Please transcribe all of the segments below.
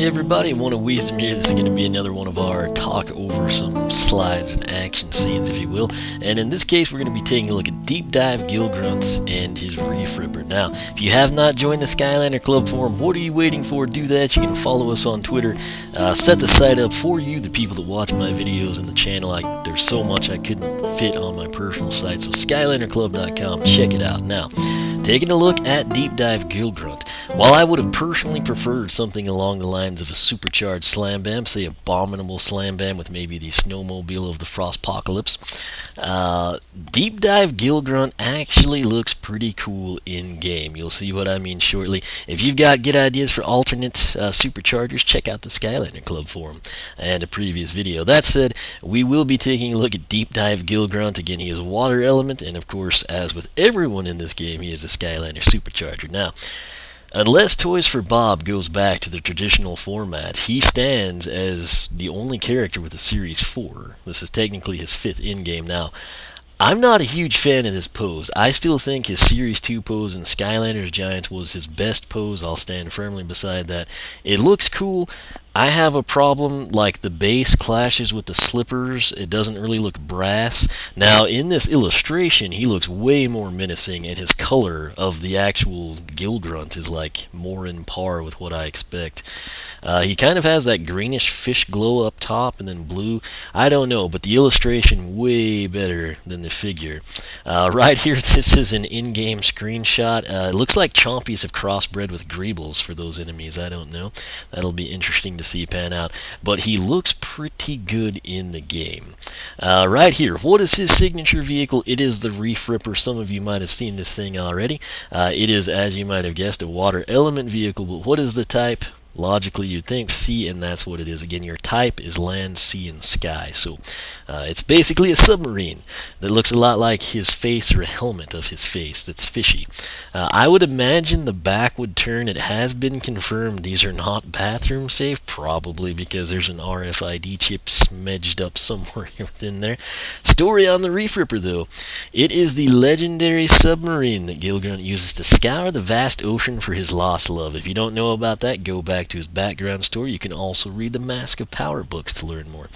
everybody, One of Wisdom here. This is going to be another one of our talk over some slides and action scenes, if you will. And in this case, we're going to be taking a look at Deep Dive Gill Grunt and his Reef Ripper. Now, if you have not joined the Skylander Club forum, what are you waiting for? Do that. You can follow us on Twitter. Set the site up for you, the people that watch my videos and the channel. There's so much I couldn't fit on my personal site. So SkylanderClub.com, check it out. Now, taking a look at Deep Dive Gill Grunt. While I would have personally preferred something along the lines of a supercharged slam bam, say Abominable Slam Bam with maybe the snowmobile of the Frostpocalypse, Deep Dive Gill Grunt actually looks pretty cool in game. You'll see what I mean shortly. If you've got good ideas for alternate superchargers, check out the Skylander Club forum and a previous video. That said, we will be taking a look at Deep Dive Gill Grunt. Again, he is a water element, and of course, as with everyone in this game, he is a Skylander SuperCharger. Now, unless Toys for Bob goes back to the traditional format, he stands as the only character with a Series 4. This is technically his 5th in-game. Now, I'm not a huge fan of this pose. I still think his Series 2 pose in Skylanders Giants was his best pose. I'll stand firmly beside that. It looks cool. I have a problem, like the base clashes with the slippers. It doesn't really look brass. Now, in this illustration, he looks way more menacing, and his color of the actual Gill Grunt is like more in par with what I expect. He kind of has that greenish fish glow up top and then blue. I don't know, but the illustration way better than the figure. Right here, this is an in-game screenshot. It looks like Chompies have crossbred with Greebles for those enemies. I don't know. That'll be interesting to see pan out, but he looks pretty good in the game. Right here, what is his signature vehicle? It is the Reef Ripper. Some of you might have seen this thing already. It is, as you might have guessed, a water element vehicle, but what is the type? Logically, you'd think sea, and that's what it is. Again, your type is land, sea, and sky. So it's basically a submarine that looks a lot like his face, or a helmet of his face that's fishy. I would imagine the back would turn. It has been confirmed these are not bathroom safe, probably because there's an RFID chip smedged up somewhere within there. Story on the Reef Ripper, though. It is the legendary submarine that Gill Grunt uses to scour the vast ocean for his lost love. If you don't know about that, go back to his background story. You can also read the Mask of Power books to learn more.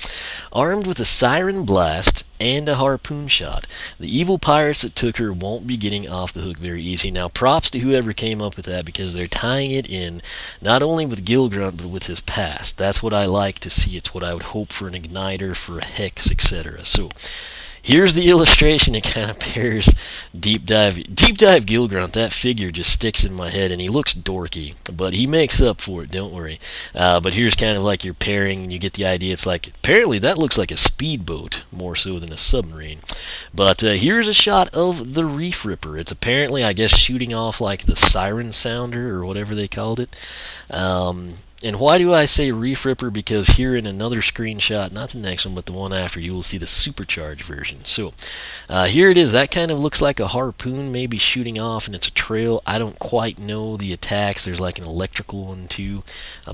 Armed with a siren blast and a harpoon shot, the evil pirates that took her won't be getting off the hook very easy. Now, props to whoever came up with that, because they're tying it in not only with Gill Grunt but with his past. That's what I like to see. It's what I would hope for an igniter, for a hex, etc. So here's the illustration. It kind of pairs Deep Dive Gill Grunt. That figure just sticks in my head, and he looks dorky, but he makes up for it, don't worry. But here's kind of like your pairing, and you get the idea. It's like, apparently that looks like a speedboat more so than a submarine. But here's a shot of the Reef Ripper. It's apparently, I guess, shooting off like the siren sounder or whatever they called it. And why do I say Reef Ripper? Because here in another screenshot, not the next one, but the one after, you will see the supercharged version. So here it is. That kind of looks like a harpoon maybe shooting off, and it's a trail. I don't quite know the attacks. There's like an electrical one too,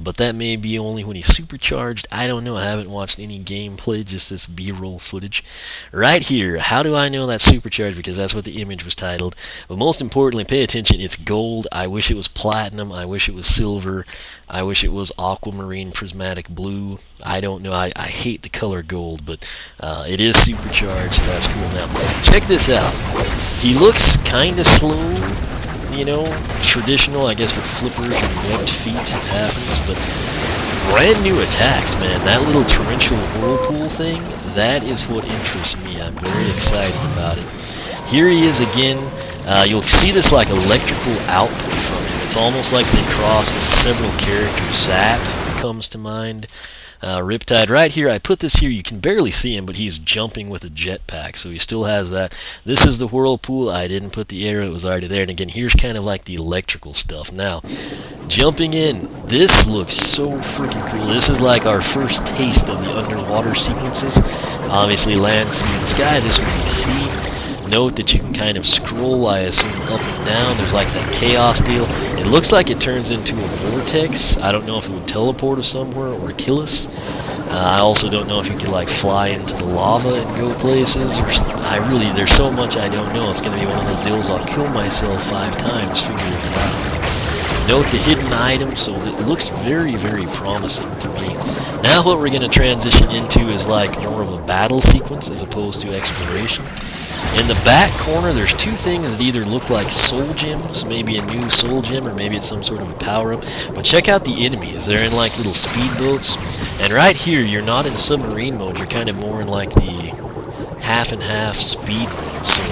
but that may be only when he's supercharged. I don't know. I haven't watched any gameplay, just this B-roll footage. Right here, how do I know that's supercharged? Because that's what the image was titled. But most importantly, pay attention. It's gold. I wish it was platinum. I wish it was silver. I wish it was aquamarine prismatic blue. I don't know. I hate the color gold, but it is supercharged, so that's cool. Now, check this out. He looks kind of slow, you know, traditional, I guess, with flippers and webbed feet. It happens, but brand new attacks, man. That little torrential whirlpool thing, that is what interests me. I'm very excited about it. Here he is again. You'll see this like electrical output from him. It's almost like they crossed several characters. Zap comes to mind. Riptide. Right here, I put this here. You can barely see him, but he's jumping with a jetpack, so he still has that. This is the whirlpool. I didn't put the arrow. It was already there. And again, here's kind of like the electrical stuff. Now, jumping in. This looks so freaking cool. This is like our first taste of the underwater sequences. Obviously, land, sea, and sky. This would be sea. Note that you can kind of scroll, I assume, up and down. There's like that chaos deal. It looks like it turns into a vortex. I don't know if it would teleport us somewhere or kill us. I also don't know if you could like fly into the lava and go places. Or there's so much I don't know. It's going to be one of those deals I'll kill myself 5 times figuring it out. Note the hidden item, so it looks very, very promising to me. Now what we're going to transition into is like more of a battle sequence as opposed to exploration. In the back corner, there's two things that either look like soul gems, maybe a new soul gem, or maybe it's some sort of a power-up. But check out the enemies. They're in like little speedboats. And right here, you're not in submarine mode. You're kind of more in like the half and half speed mode. So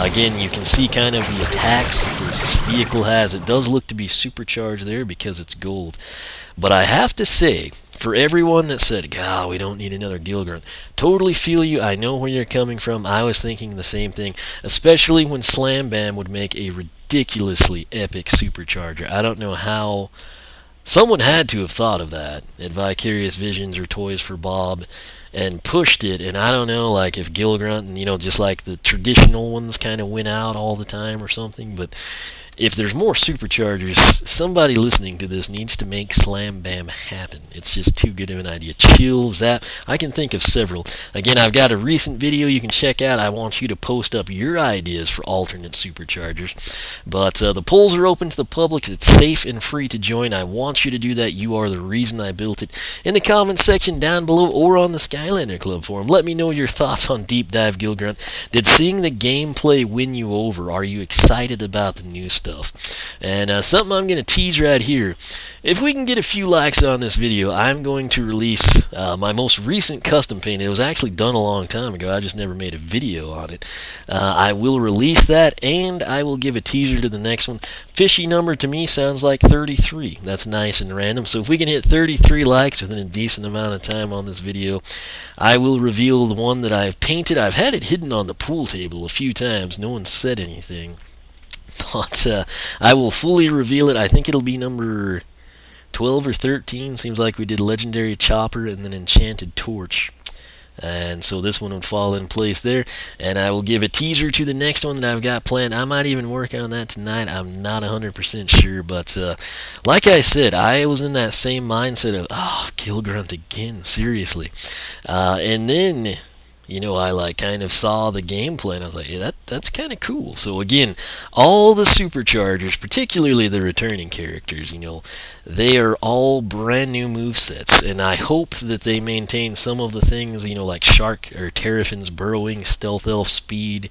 again, you can see kind of the attacks that this vehicle has. It does look to be supercharged there because it's gold. But I have to say, for everyone that said, God, we don't need another Gill Grunt, totally feel you. I know where you're coming from. I was thinking the same thing, especially when Slam Bam would make a ridiculously epic supercharger. I don't know how. Someone had to have thought of that at Vicarious Visions or Toys for Bob and pushed it, and I don't know, like if Gill Grunt, you know, just like the traditional ones kind of went out all the time or something, but if there's more superchargers, somebody listening to this needs to make Slam Bam happen. It's just too good of an idea. Chill, Zap, I can think of several. Again, I've got a recent video you can check out. I want you to post up your ideas for alternate superchargers. But the polls are open to the public. It's safe and free to join. I want you to do that. You are the reason I built it. In the comments section down below or on the Skylander Club forum, let me know your thoughts on Deep Dive Gill Grunt. Did seeing the gameplay win you over? Are you excited about the new stuff? And something I'm going to tease right here. If we can get a few likes on this video, I'm going to release my most recent custom paint. It was actually done a long time ago. I just never made a video on it. I will release that, and I will give a teaser to the next one. Fishy number to me sounds like 33. That's nice and random. So if we can hit 33 likes within a decent amount of time on this video, I will reveal the one that I've painted. I've had it hidden on the pool table a few times. No one said anything. But I will fully reveal it. I think it'll be number 12 or 13. Seems like we did Legendary Chopper and then Enchanted Torch. And so this one would fall in place there. And I will give a teaser to the next one that I've got planned. I might even work on that tonight. I'm not 100% sure. But like I said, I was in that same mindset of, oh, Gill Grunt again, seriously. And then, you know, I like kind of saw the gameplay and I was like, yeah, that's kind of cool. So again, all the superchargers, particularly the returning characters, you know, they are all brand new movesets, and I hope that they maintain some of the things, you know, like Shark or Terrafin's burrowing, Stealth Elf speed.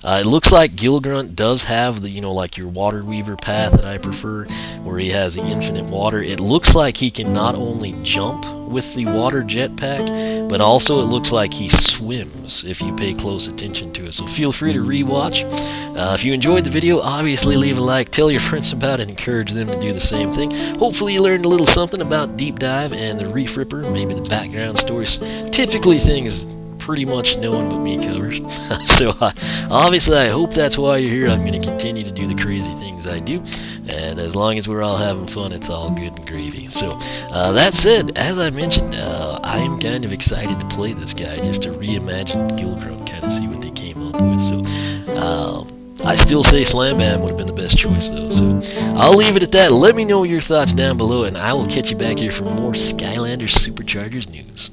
It looks like Gill Grunt does have the, you know, like your Water Weaver path that I prefer, where he has the infinite water. It looks like he can not only jump with the water jetpack, but also it looks like he swims if you pay close attention to it. So feel free to rewatch. If you enjoyed the video, obviously leave a like, tell your friends about it, encourage them to do the same thing. Hopefully you learned a little something about Deep Dive and the Reef Ripper, maybe the background stories. Typically things pretty much no one but me covers. So obviously I hope that's why you're here. I'm going to continue to do the crazy things I do, and as long as we're all having fun, it's all good and gravy. So that said, as I mentioned, I am kind of excited to play this guy, just to reimagine Gill Grunt, kind of see what they came up with. So I still say Slam Bam would have been the best choice though. So I'll leave it at that. Let me know your thoughts down below, and I will catch you back here for more Skylanders SuperChargers news.